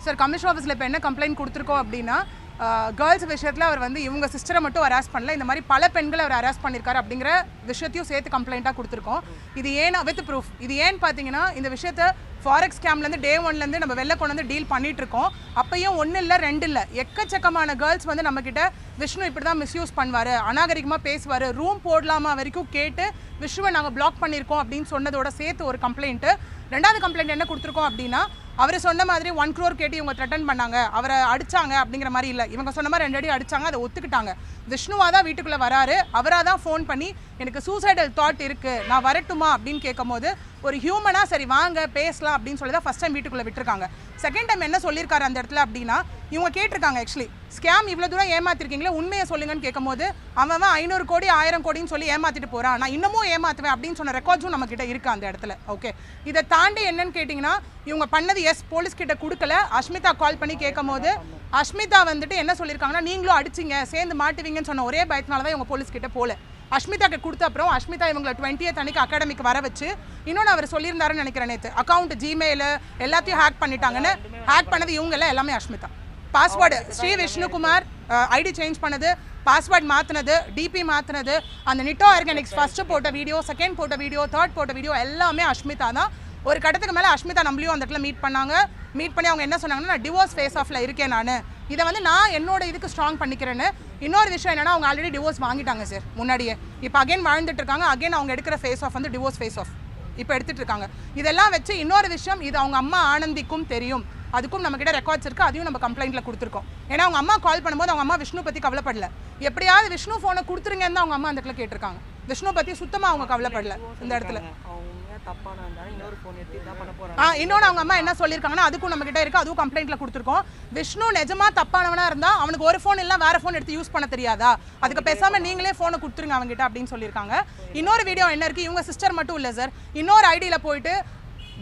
Sir commission ஆஃபீஸில் இப்போ என்ன கம்ப்ளைண்ட் கொடுத்துருக்கோம் அப்படின்னா கேர்ள்ஸ் விஷயத்தில் அவர் வந்து இவங்க சிஸ்டரை மட்டும் ஹராஸ் பண்ணல, இந்த மாதிரி பல பெண்களை அவர் ஹராஸ் பண்ணியிருக்காரு அப்படிங்கிற விஷயத்தையும் சேர்த்து கம்ப்ளைண்ட்டாக கொடுத்துருக்கோம். இது ஏன்னா வித் ப்ரூஃப். இது ஏன்னு பார்த்தீங்கன்னா இந்த விஷயத்தை ஃபாரெக்ஸ் ஸ்கேம்லேருந்து டே ஒன்லேருந்து நம்ம வெளில கொண்டு வந்து டீல் பண்ணிட்டு இருக்கோம். அப்பையும் 1 இல்லை 2 இல்லை எக்கச்சக்கமான கேர்ள்ஸ் வந்து நம்மக்கிட்ட விஷ்ணு இப்படி தான் மிஸ்யூஸ் பண்ணுவார், அநாகரிகமாக பேசுவார், ரூம் போடலாமா வரைக்கும் கேட்டு விஷ்ணுவை நாங்கள் பிளாக் பண்ணியிருக்கோம் அப்படின்னு சொன்னதோட சேர்த்து ஒரு கம்ப்ளைண்ட்டு. 2வது கம்ப்ளைண்ட் என்ன கொடுத்துருக்கோம் அப்படின்னா அவர் சொன்ன மாதிரி 1 crore கேட்டு இவங்க த்ரெட்டன் பண்ணாங்க, அவரை அடிச்சாங்க அப்படிங்கிற மாதிரி இல்லை. இவங்க சொன்ன மாதிரி 2 அடி அடிச்சாங்க, அதை ஒத்துக்கிட்டாங்க. விஷ்ணுவாக தான் வீட்டுக்குள்ளே வராரு, அவராக தான் ஃபோன் பண்ணி எனக்கு சூசைடல் தாட் இருக்குது நான் வரட்டுமா அப்படின்னு கேட்கும் போது ஒரு ஹியூமனாக சரி வாங்க பேசலாம் அப்படின்னு சொல்லி தான் ஃபஸ்ட் டைம் வீட்டுக்குள்ளே விட்டுருக்காங்க. செகண்ட் டைம் என்ன சொல்லியிருக்காரு அந்த இடத்துல அப்படின்னா இவங்க கேட்டிருக்காங்க ஆக்சுவலி ஸ்கேம் இவ்வளோ தூரம் ஏமாத்திருக்கீங்களே உண்மையை சொல்லுங்கன்னு கேட்கும் போது அவன் 500 கோடி 1000 கோடின்னு சொல்லி ஏமாத்திட்டு போகிறான், நான் இன்னமும் ஏமாத்துவேன் அப்படின்னு சொன்ன ரெக்கார்ட்ஸும் நம்மக்கிட்ட இருக்குது அந்த இடத்துல. ஓகே, இதை தாண்டி என்னன்னு கேட்டிங்கன்னா இவங்க பண்ணது போலீஸ் கிட்ட கொடுக்கல. அஷ்மிதா கால் பண்ணி கேட்கும் போது அஷ்மிதா வந்துட்டு என்ன சொல்லியிருக்காங்கன்னா நீங்களும் அடிச்சிங்க சேர்ந்து மாட்டுவீங்கன்னு சொன்ன ஒரே பயத்தினால தான் இவங்க போலீஸ் கிட்ட போல. அஷ்மிதாக்கு கொடுத்த அப்புறம் அஷ்மிதா இவங்களை 20th அன்னைக்கு அகாடமிக்கு வர வச்சு இன்னொன்று அவர் சொல்லியிருந்தாருன்னு நினைக்கிறேன் நேற்று அக்கௌண்ட் ஜிமெயில் எல்லாத்தையும் ஹேக் பண்ணிட்டாங்கன்னு. ஹேக் பண்ணது இவங்க எல்லாமே Ashmitha. Password Sri Vishnukumar ID change பண்ணது, பாஸ்வேர்ட் மாற்றினது, டிபி மாற்றினது, அந்த நிட்டோ ஆர்கானிக்ஸ் ஃபஸ்ட்டு போட்ட வீடியோ, செகண்ட் போட்ட வீடியோ, தேர்ட் போட்ட வீடியோ எல்லாமே அஷ்மிதா தான். ஒரு கட்டத்துக்கு மேலே அஷ்மிதா நம்மளையும் அந்த இடத்துல மீட் பண்ணாங்க. மீட் பண்ணி அவங்க என்ன சொன்னாங்கன்னா நான் டிவோர்ஸ் ஃபேஸ் ஆஃபில் இருக்கேன், நான் இதை வந்து நான் என்னோட இதுக்கு ஸ்ட்ராங் பண்ணிக்கிறேன்னு. இன்னொரு விஷயம் என்னன்னா அவங்க ஆல்ரெடி டிவோர்ஸ் வாங்கிட்டாங்க சார் முன்னாடியே. இப்போ அகைன் வாழ்ந்துட்டு இருக்காங்க. அகைன் அவங்க எடுக்கிற ஃபேஸ் ஆஃப் வந்து டிவோர்ஸ் ஃபேஸ் ஆஃப் இப்போ எடுத்துட்டு இருக்காங்க. இதெல்லாம் வச்சு இன்னொரு விஷயம் இது அவங்க அம்மா ஆனந்திக்கும் தெரியும், அதுக்கும் நம்மக்கிட்ட ரெக்கார்ட்ஸ் இருக்குது, அதையும் நம்ம கம்ப்ளைண்ட்டில் கொடுத்துருக்கோம். ஏன்னா அவங்க அம்மா கால் பண்ணும்போது அவங்க அம்மா விஷ்ணு பற்றி கவலைப்படல, எப்படியாவது விஷ்ணு ஃபோனை கொடுத்துருங்கன்னு தான் அவங்க அம்மா அந்த இடத்துல கேட்டிருக்காங்க. விஷ்ணு பற்றி சுத்தமாக அவங்க கவலைப்படல இந்த இடத்துல. இன்னொன்று அவங்க அம்மா என்ன சொல்லியிருக்காங்கன்னா அதுக்கும் நம்ம கிட்ட இருக்கு, அதுவும் கம்ப்ளைண்ட்ல கொடுத்துருக்கோம். விஷ்ணு நிஜமா தப்பானவனா இருந்தா அவனுக்கு ஒரு ஃபோன் இல்லை வேற ஃபோன் எடுத்து யூஸ் பண்ண தெரியாதா, அதுக்கு பேசாம நீங்களே ஃபோனை கொடுத்துருங்க அவங்ககிட்ட அப்படின்னு சொல்லியிருக்காங்க. இன்னொரு வீடியோ என்ன இருக்கு, இவங்க சிஸ்டர் மட்டும் இல்லை சார், இன்னொரு ஐடியில் போயிட்டு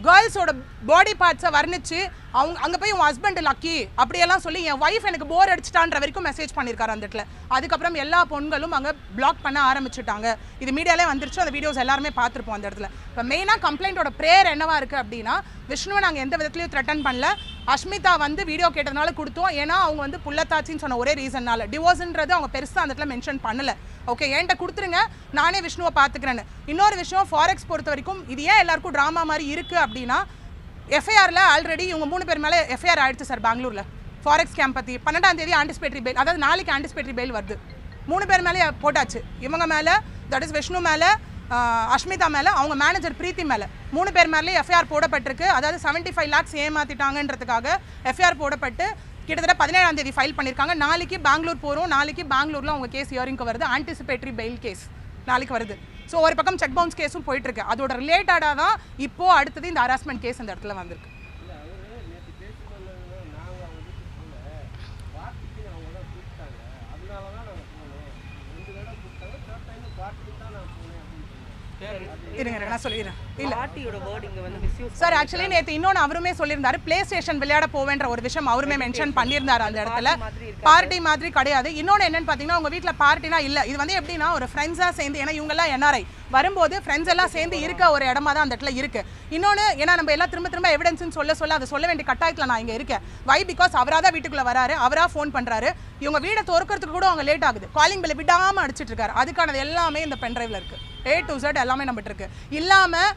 கேர்ள்ஸோட பாடி பார்ட்ஸை வர்ணிச்சு அவங்க அங்கே போய் உன் ஹஸ்பண்ட் லக்கி அப்படியெல்லாம் சொல்லி என் ஒய்ஃப் எனக்கு போர் அடிச்சிட்டான்ற வரைக்கும் மெசேஜ் பண்ணியிருக்காரு அந்த இடத்துல. அதுக்கப்புறம் எல்லா பொண்களும் அங்கே பிளாக் பண்ண ஆரம்பிச்சுட்டாங்க. இது மீடியாலே வந்துருச்சு, அந்த வீடியோஸ் எல்லாருமே பார்த்துருப்போம் அந்த இடத்துல. இப்போ மெயினாக கம்ப்ளைண்ட்டோட ப்ரேயர் என்னவா இருக்குது அப்படின்னா விஷ்ணுவை நாங்கள் எந்த விதத்துலையும் த்ரெட்டன் பண்ணல. அஷ்மிதா வந்து வீடியோ கேட்டதுனால கொடுத்தோம், ஏன்னா அவங்க வந்து புள்ளத்தாச்சின்னு சொன்ன ஒரே ரீசன்னால. டிவோர்ஸ்ன்றது அவங்க பெருசாக அந்த இடத்துல மென்ஷன் பண்ணலை. ஓகே என்கிட்ட கொடுத்துருங்க நானே விஷ்ணுவை பார்த்துக்கிறேன்னு. இன்னொரு விஷயம் ஃபாரெக்ஸ் பொறுத்த வரைக்கும் இது ஏன் எல்லாருக்கும் ட்ராமா மாதிரி இருக்குது அப்படின்னா எஃப்ஐஆரில் ஆல்ரெடி இவங்க 3 பேர் மேலே எஃப்ஐஆர் ஆயிடுச்சு சார் பெங்களூரில் ஃபாரெக்ஸ் கேம்ப் பற்றி. 12ஆம் தேதி ஆன்டிசிபேட்டரி பெயில், அதாவது நாளைக்கு ஆன்டிசிபேட்டரி பெயில் வருது. 3 பேர் மேலே போட்டாச்சு, இவங்க மேலே தட் இஸ் விஷ்ணு மேலே, அஷ்மிதா மேலே, அவங்க மேனேஜர் பிரீத்தி மேலே 3 பேர் மேலே எஃப்ஐஆர் போடப்பட்டிருக்கு. அதாவது 75 lakhs ஏமாற்றிட்டாங்கன்றதுக்காக எஃப்ஐஆர் போடப்பட்டு கிட்டத்தட்ட 17ஆம் தேதி ஃபைல் பண்ணியிருக்காங்க. நாளைக்கு பெங்களூர் போகிறோம், நாளைக்கு பெங்களூரில் அவங்க கேஸ் ஹியரிங்க்கு வருது, ஆன்டிசிபேட்டரி பெயில் கேஸ் நாளைக்கு வருது. ஸோ ஒரு பக்கம் செக் பவுன்ஸ் கேஸும் போயிட்டுருக்கு, அதோட ரிலேட்டடாக தான் இப்போது அடுத்தது இந்த ஹராஸ்மெண்ட் கேஸ் இந்த இடத்துல வந்திருக்கு. இருங்க நான் சொல்லிடுறேன். இல்லை சார் ஆக்சுவலி நேற்று இன்னொன்று அவருமே சொல்லியிருந்தாரு, பிளே ஸ்டேஷன் விளையாட போவேன்ற ஒரு விஷயம் அவருமே மென்ஷன் பண்ணியிருந்தாரு அந்த இடத்துல. பார்ட்டி மாதிரி கிடையாது. இன்னொன்று என்னன்னு பார்த்தீங்கன்னா உங்கள் வீட்டில் பார்ட்டினா இல்லை, இது வந்து எப்படின்னா ஒரு ஃப்ரெண்ட்ஸாக சேர்ந்து, ஏன்னா இவங்கெல்லாம் என்ஆர்ஐ வரும்போது ஃப்ரெண்ட்ஸ் எல்லாம் சேர்ந்து இருக்க ஒரு இடமா தான் அந்த இடத்துல இருக்குது. இன்னொன்று ஏன்னா நம்ம எல்லாம் திரும்ப எவிடன்ஸ்னு சொல்ல அதை சொல்ல வேண்டிய கட்டாயத்தில் நான் இங்கே இருக்கேன். வை பிகாஸ் அவராக தான் வீட்டுக்குள்ளே வராரு, அவராக ஃபோன் பண்ணுறாரு, இவங்க வீடை திறக்கிறதுக்கு கூட அவங்க லேட் ஆகுது, காலிங் பில்லை விடாமல் அடிச்சிட்டு இருக்காரு. அதுக்கானது எல்லாமே இந்த பென்ட்ரைவில் இருக்குது, A to Z எல்லாமே நம்மகிட்ட இருக்குது. இல்லாமல்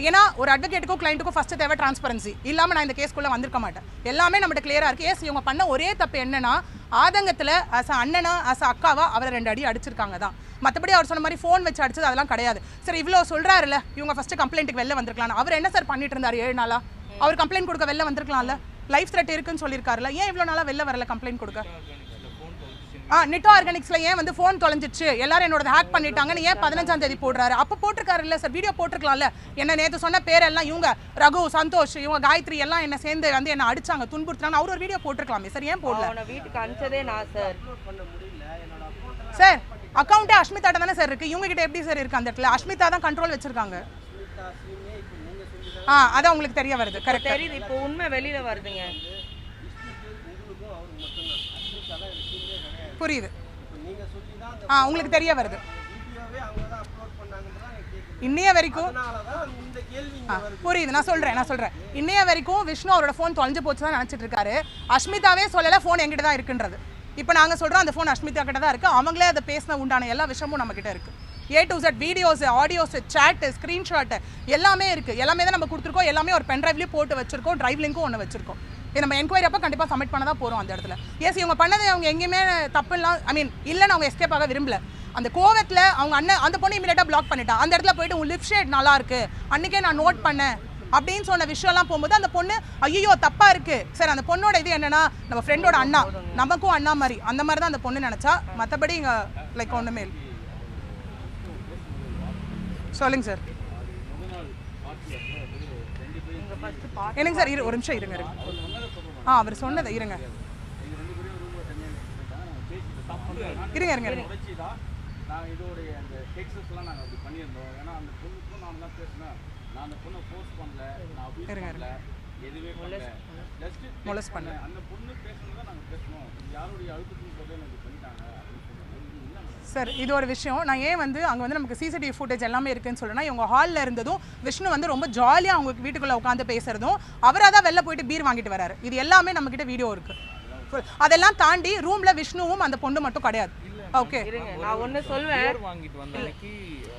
ஏன்னா ஒரு அட்வொகேட்டுக்கும் கிளைண்ட்டுக்கும் ஃபஸ்ட்டு தேவை டிரான்ஸ்பரன்சி, இல்லாமல் நான் இந்த கேஸ்க்குள்ளே வந்திருக்க மாட்டேன். எல்லாமே நம்மகிட்ட கிளியராக இருக்குது. எஸ் இவங்க பண்ண ஒரே தப்பு என்னன்னா ஆதங்கத்தில் அஸ் அண்ணனா அஸ் அக்காவா அவரை 2 அடி அடிச்சிருக்காங்க தான். மற்றபடி அவர் சொன்ன மாதிரி ஃபோன் வச்சு அடிச்சது அதெல்லாம் கிடையாது. சார் இவ்வளோ சொல்கிறாருல்ல இவங்க ஃபஸ்ட்டு கம்ப்ளைண்ட்டுக்கு வெளில வந்திருக்கலாம். அவர் என்ன சார் பண்ணிட்டு இருந்தார் 7 நாளாக? அவர் கம்ப்ளைண்ட் கொடுக்க வெளில வந்திருக்கலாம்ல, லைஃப் த்ரெட் இருக்குன்னு சொல்லியிருக்காருல்ல, ஏன் இவ்வளோ நாளாக வெளில வரல கம்ப்ளைண்ட் கொடுக்க? நிட்டோ ஆர்கானிக்ஸில் ஏன் வந்து ஃபோன் தொலைஞ்சிச்சு எல்லாரும் என்னோட ஹேக் பண்ணிட்டாங்கன்னு ஏன் 15ஆம் தேதி போடுறாரு? அப்போ போட்டிருக்காரு இல்லை சார், வீடியோ போட்டிருக்கலாம்ல. என்ன நேற்று சொன்ன பேரெல்லாம் இவங்க ரகு, சந்தோஷ், இவங்க காயத்ரி எல்லாம் என்ன சேர்ந்து வந்து என்ன அடிச்சாங்க, துன்புறுத்தாங்க, அவர் ஒரு வீடியோ போட்டிருக்கலாமே சார், ஏன் போடல? வீட்டுக்கு அனுப்பிச்சதே நான் சார். சார் அக்கௌண்ட்டே அஷ்மிதாட்ட தானே சார் இருக்குது, இவங்க கிட்ட எப்படி சார் இருக்குது அந்த இடத்துல? அஷ்மிதா தான் கண்ட்ரோல் வச்சிருக்காங்க. அதான் உங்களுக்கு தெரிய வருது. கரெக்ட் தெரியுது, இப்போ உண்மை வெளியில வருதுங்க. புரியுது, உங்களுக்கு தெரிய வருது. இன்னைய வரைக்கும் புரியுது, நான் சொல்றேன். இன்னைய வரைக்கும் விஷ்ணு அவரோட ஃபோன் தொலைஞ்சு போச்சு தான் நினைச்சிட்டு இருக்காரு. அஷ்மிதாவே சொல்லல ஃபோன் எங்கிட்ட தான் இருக்குன்றது. இப்போ நாங்க சொல்றோம் அந்த ஃபோன் அஷ்மிதா கிட்ட தான் இருக்கு. அவங்களே அதை பேசின உண்டான எல்லா விஷயமும் நம்ம கிட்ட இருக்கு. A to Z videos, audios, chat, screenshot எல்லாமே இருக்கு. எல்லாமே தான் நம்ம கொடுத்துருக்கோம். எல்லாமே ஒரு பென் டிரைவ்லயும் போட்டு வச்சிருக்கோம். டிரைவ் லிங்க்கும் ஒன்று வச்சிருக்கோம். இது நம்ம என்கொயரி அப்போ கண்டிப்பாக சப்மிட் பண்ண தான் போகிறோம் அந்த இடத்துல. எஸ், இவங்க பண்ணது அவங்க எங்கேயுமே தப்புலாம் இல்லைன்னு அவங்க எஸ்கேப் ஆக விரும்பல. அந்த கோவத்தில் அவங்க அண்ணன் அந்த பொண்ணு இமீடியட்டாக பிளாக் பண்ணிட்டா. அந்த இடத்துல போயிட்டு உன் லிப் ஷேட் நல்லா இருக்கு அன்றைக்கே நான் நோட் பண்ணேன் அப்படின்னு சொன்ன விஷயம்லாம் போகும்போது அந்த பொண்ணு ஐயோ தப்பாக இருக்கு சார். அந்த பொண்ணோட இது என்னன்னா நம்ம ஃப்ரெண்டோட அண்ணா, நமக்கும் அண்ணா மாதிரி அந்த மாதிரி தான் அந்த பொண்ணு நினச்சா. மற்றபடி இங்கே லைக் ஒன்றுமே இல்லை. சொல்லுங்க சார். என்னங்க சார், ஒரு நிமிஷம் இருங்க. அவர் சொன்னதை இருங்க. நான் இதோடைய அந்த டெக்ஸ்ட்லாம் நாங்கள் அப்படி பண்ணியிருந்தோம். ஏன்னா அந்த பொண்ணுக்கும் நான் தான் பேசினேன். நான் அந்த பொண்ணை போஸ்ட் பண்ணல, நான் அபியூஸ் பண்ணல, எதுவே பண்ணல. ஜஸ்ட் மொலஸ் பண்ணேன். அந்த பொண்ணு பேசணும் தான் நாங்கள் பேசணும். யாருடைய அழுத்தத்துக்கு பதில் எனக்கு பண்ணிட்டாங்க அப்படின்னு சார். இது ஒரு விஷயம். நான் ஏன் அங்கே நமக்கு சிசிடிவி ஃபுட்டேஜ் எல்லாமே இருக்குன்னு சொல்லுன்னா, இவங்க ஹாலில் இருந்ததும் விஷ்ணு ரொம்ப ஜாலியாக அவங்க வீட்டுக்குள்ளே உட்காந்து பேசுறதும், அவராக தான் வெளில போயிட்டு பீர் வாங்கிட்டு வராரு. இது எல்லாமே நம்மக்கிட்ட வீடியோ இருக்குது. அதெல்லாம் தாண்டி ரூமில் விஷ்ணுவும் அந்த பொண்ணு மட்டும் கிடையாது. ஓகே, நான் ஒண்ணு சொல்வேன்.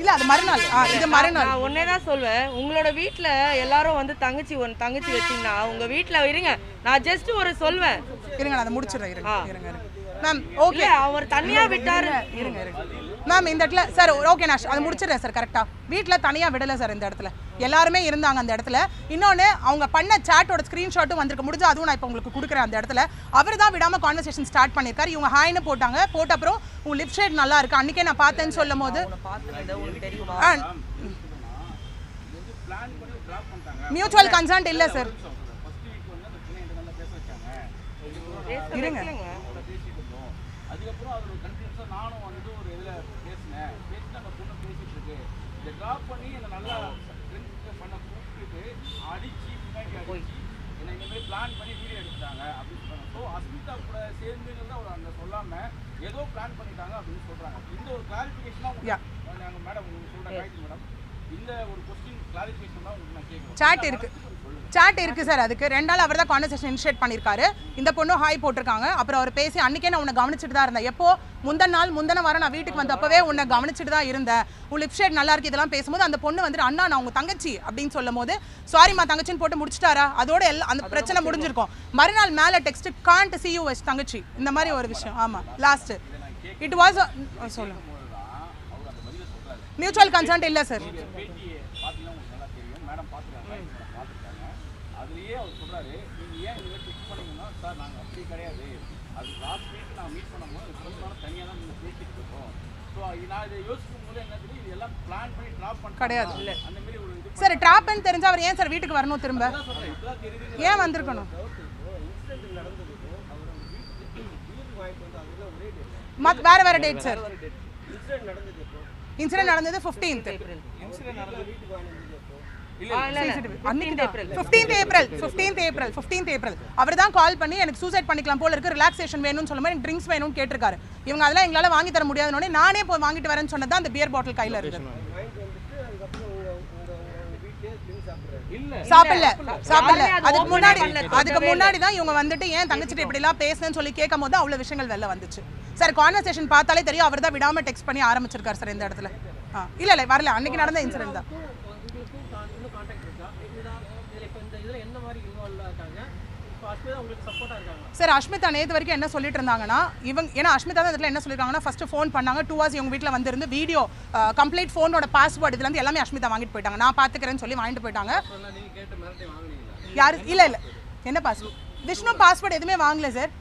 இல்ல அது மறுநாள், இது மறுநாள். நான் ஒன்னே தான் சொல்வேன். உங்களோட வீட்ல எல்லாரும் தங்கச்சி வச்சீங்கன்னா உங்க வீட்ல இருங்க. நான் ஜஸ்ட் ஒரு சொல்வேன். இருங்க, நான் அதை முடிச்சிடுறேன். இருங்க மேம். ஓகே, அவர் தனியா விட்டாரு. இருங்க மேம். இந்த இடத்துல சார் ஓகே, நான் அதை முடிச்சிடுறேன் சார். கரெக்டா வீட்டில் தனியாக விடலை சார். இந்த இடத்துல எல்லாருமே இருந்தாங்க அந்த இடத்துல. இன்னொன்று அவங்க பண்ண சேட்டோட ஸ்க்ரீன்ஷாட்டும் வந்திருக்க முடிஞ்சு, அதுவும் நான் இப்போ உங்களுக்கு கொடுக்குறேன். அந்த இடத்துல அவர் தான் விடாமல் கான்வர்சேஷன் ஸ்டார்ட் பண்ணியிருக்காரு. இவங்க ஹாய்னு போட்டாங்க. போட்ட அப்புறம் உன் லிப் ஷேட் நல்லா இருக்கு அன்றைக்கே நான் பார்த்தேன்னு சொல்லும் போது மியூச்சுவல் கன்சென்ட் இல்லை சார். இருங்க, அதுக்கப்புறம் அது ஒரு கன்ஃபியூஷன். நானும் ஒரு இதில் பேசினேன். அந்த பொண்ணு பேசிட்டு இருக்கு. இதை ட்ராப் பண்ணி என்னை நல்லா பண்ண கூப்பிட்டு அடிச்சு பின்னாடி அடிச்சு என்னை இந்த மாதிரி பிளான் பண்ணி வீடியோ எடுத்துட்டாங்க அப்படின்னு சொல்கிறாங்க. ஸோ அஸ்மிதா கூட சேர்ந்துங்கிறத அவர் அங்கே சொல்லாமல் ஏதோ பிளான் பண்ணிட்டாங்க அப்படின்னு சொல்கிறாங்க. இந்த ஒரு கிளாரிஃபிகேஷனாக நாங்கள் மேடம் உங்களுக்கு சொல்கிறேன் காயத்ரி மேடம், இந்த ஒரு கொஸ்டின் கிளாரிஃபிகேஷன் தான் உங்களுக்கு நான் கேட்குறேன். சாட் இருக்கு சார். அதுக்கு 2 நாள் அவர் தான் கான்வர்சேஷன் இனிஷியேட் பண்ணியிருக்காரு. இந்த பொண்ணு ஹாய் போட்டிருக்காங்க. அப்புறம் அவர் பேசி அன்றைக்கே நான் உன்னை கவனிச்சுட்டு தான் இருந்தேன். எப்போ முந்தின வாரம் நான் வீட்டுக்கு வந்தப்பவே உன்னை கவனிச்சுட்டு தான் இருந்தேன். உன் லிப் ஷேட் நல்லா இருக்கு இதெல்லாம் பேசும்போது அந்த பொண்ணு அண்ணா நான் உங்க தங்கச்சி அப்படின்னு சொல்லும் போது சாரிம்மா தங்கச்சின்னு போட்டு முடிச்சிட்டாரா. அதோட அந்த பிரச்சனை முடிஞ்சிருக்கும். மறுநாள் மேலே டெக்ஸ்ட் காண்ட் சி யூ எஸ் தங்கச்சி இந்த மாதிரி ஒரு விஷயம். ஆமாம், லாஸ்ட் இட் வாஸ் சொல்லுங்க. மியூச்சுவல் கன்சென்ட் இல்லை சார். அதுலேயே அவர் சொல்கிறாரு, நீங்கள் ஏன் இந்த மாதிரி ஃபிக்ஸ் பண்ணீங்கன்னா சார் நாங்கள் அப்படி கிடையாது. அது லாஸ்ட் வீக் நான் மீட் பண்ணும்போது சொன்னாலும் தனியாக தான் நீங்கள் பேசிட்டு இருக்கோம். ஸோ நான் இதை யோசிக்கும் போது என்ன தெரியும், இது எல்லாம் பிளான் பண்ணி ட்ராப் பண்ண கிடையாது. இல்லை அந்த மாதிரி ஒரு இது சார் ட்ராப்னு தெரிஞ்சா அவர் ஏன் சார் வீட்டுக்கு வரணும் திரும்ப? ஏன் வந்திருக்கணும்? வேற டேட் சார். இன்சிடென்ட் நடந்தது 15th ஏப்ரல். அவர் தான் கால் பண்ணி எனக்கு சூசைட் பண்ணிக்கலாம் போல இருக்கு, ரிலாக்ஸேஷன் வேணும்னு சொல்ல மாதிரி ட்ரிங்க்ஸ் வேணும்னு கேட்டிருக்காரு. இவங்க அதெல்லாம் எங்களால் வாங்கி தர முடியாதுன்னு நானே போய் வாங்கிட்டு வரேன்னு சொன்னது அந்த பியர் பாட்டில் கையில் இருக்கு. சாப்பிடல. அதுக்கு முன்னாடி தான் இவங்க ஏன் தங்கச்சிட்டு இப்படி எல்லாம் பேசுன்னு சொல்லி கேட்கும் போது அவ்வளவு விஷயங்கள் வெளில வந்துச்சு சார். கான்வர்சேஷன் பார்த்தாலே தெரியும் அவர் தான் விடாம டெக்ஸ்ட் பண்ணி ஆரம்பிச்சிருக்காரு சார் இந்த இடத்துல. இல்ல வரல, அன்னைக்கு நடந்த இன்சிடென்ட் தான். சார் அஷ்மிதா நேற்று வரைக்கும் என்ன சொல்லிட்டு இருந்தாங்கன்னா, ஏன்னா அஷ்மிதா தான் இதில் என்ன சொல்லியிருக்காங்கன்னா, ஃபர்ஸ்ட் ஃபோன் பண்ணாங்க 2 hours இவங்க வீட்டில் வந்திருந்து வீடியோ கம்ப்ளீட் ஃபோனோட பாஸ்வேர்டு இதுலேருந்து எல்லாமே அஷ்மிதா வாங்கிட்டு போயிட்டாங்க. நான் பார்த்துக்கிறேன்னு சொல்லி வாங்கிட்டு போயிட்டாங்க. யாரு இல்லை என்ன பாஸ்வேர்டு? விஷ்ணு பாஸ்வேர்டு எதுவுமே வாங்கல சார்.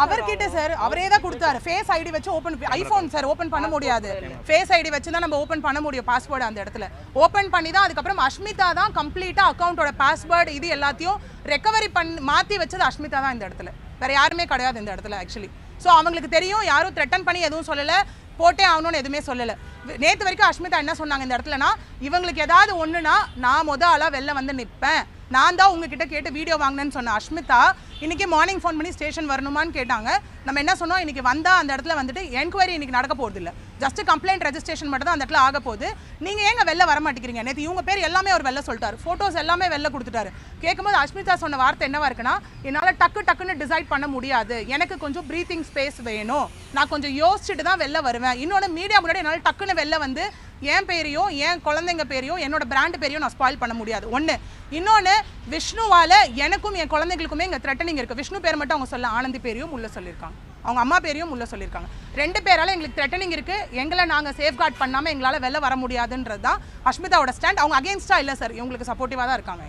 அவர்கிட்ட சார் அவரே தான் கொடுத்தாரு. ஃபேஸ் ஐடி வச்சு ஓபன், ஐபோன் சார் ஓபன் பண்ண முடியாது. ஃபேஸ் ஐடி வச்சு தான் நம்ம ஓபன் பண்ண முடியும் பாஸ்வேர்டு. அந்த இடத்துல ஓபன் பண்ணி தான் அதுக்கப்புறம் அஷ்மிதா தான் கம்ப்ளீட்டா அக்கௌண்ட்டோட பாஸ்வேர்டு இது எல்லாத்தையும் ரெக்கவரி மாற்றி வச்சது அஷ்மிதா தான் இந்த இடத்துல. வேற யாருமே கிடையாது இந்த இடத்துல ஆக்சுவலி. ஸோ அவங்களுக்கு தெரியும், யாரும் த்ரெட்டன் பண்ணி எதுவும் சொல்லலை, போட்டே ஆகணும்னு எதுவுமே சொல்லலை. நேற்று வரைக்கும் அஷ்மிதா என்ன சொன்னாங்க இந்த இடத்துலனா, இவங்களுக்கு ஏதாவது ஒன்றுனா நான் ஆளாக வெளில வந்து நிற்பேன், நான் தான் உங்ககிட்ட கேட்டு வீடியோ வாங்கினேன்னு சொன்ன அஷ்மிதா இன்னைக்கு மார்னிங் ஃபோன் பண்ணி ஸ்டேஷன் வரணுமான்னு கேட்டாங்க. நம்ம என்ன சொன்னோம், இன்னைக்கு வந்தால் அந்த இடத்துல வந்துட்டு என்கொயரி இன்னைக்கு நடக்க போகிறது இல்லை, ஜஸ்ட் கம்ப்ளைண்ட் ரெஜிஸ்ட்ரேஷன் மட்டும் தான் அந்த இடத்துல ஆக போகுது. நீங்கள் ஏங்க வெளில வர மாட்டேங்கிறீங்க? நேற்று இவங்க பேர் எல்லாமே அவர் வெளில சொல்லிட்டாரு, ஃபோட்டோஸ் எல்லாமே வெளில கொடுத்துட்டாரு. கேட்கும்போது அஷ்மிதா சொன்ன வார்த்தை என்னவா இருக்குன்னா, என்னால் டக்குன்னு டிசைட் பண்ண முடியாது, எனக்கு கொஞ்சம் ப்ரீத்திங் ஸ்பேஸ் வேணும், நான் கொஞ்சம் யோசிச்சுட்டு தான் வெளில வருவேன். இன்னொன்று மீடியா முன்னாடி என்னால் டக்குன்னு வெளில வந்து என் பேரையும் என் குழந்தைங்க பேரையும் என்னோட பிராண்ட் பேரையும் நான் ஸ்பாயில் பண்ண முடியாது. ஒன்று. இன்னொன்று, விஷ்ணுவால் எனக்கும் என் குழந்தைங்களுக்குமே இங்கே த்ரெட்டனிங் இருக்குது. விஷ்ணு பேர் மட்டும் அவங்க சொல்ல, ஆனந்தி பேரையும் உள்ளே சொல்லியிருக்காங்க, அவங்க அம்மா பேரையும் உள்ளே சொல்லியிருக்காங்க. 2 பேரால் எங்களுக்கு த்ரெட்டனிங் இருக்குது, எங்களை நாங்கள் சேஃப்கார்ட் பண்ணாமல் எங்களால் வெளில வர முடியாதுன்றது தான் அஷ்மிதாவோட ஸ்டாண்ட். அவங்க அகேன்ஸ்டாக இல்லை சார், இவங்களுக்கு சப்போர்ட்டிவாக தான் இருக்காங்க.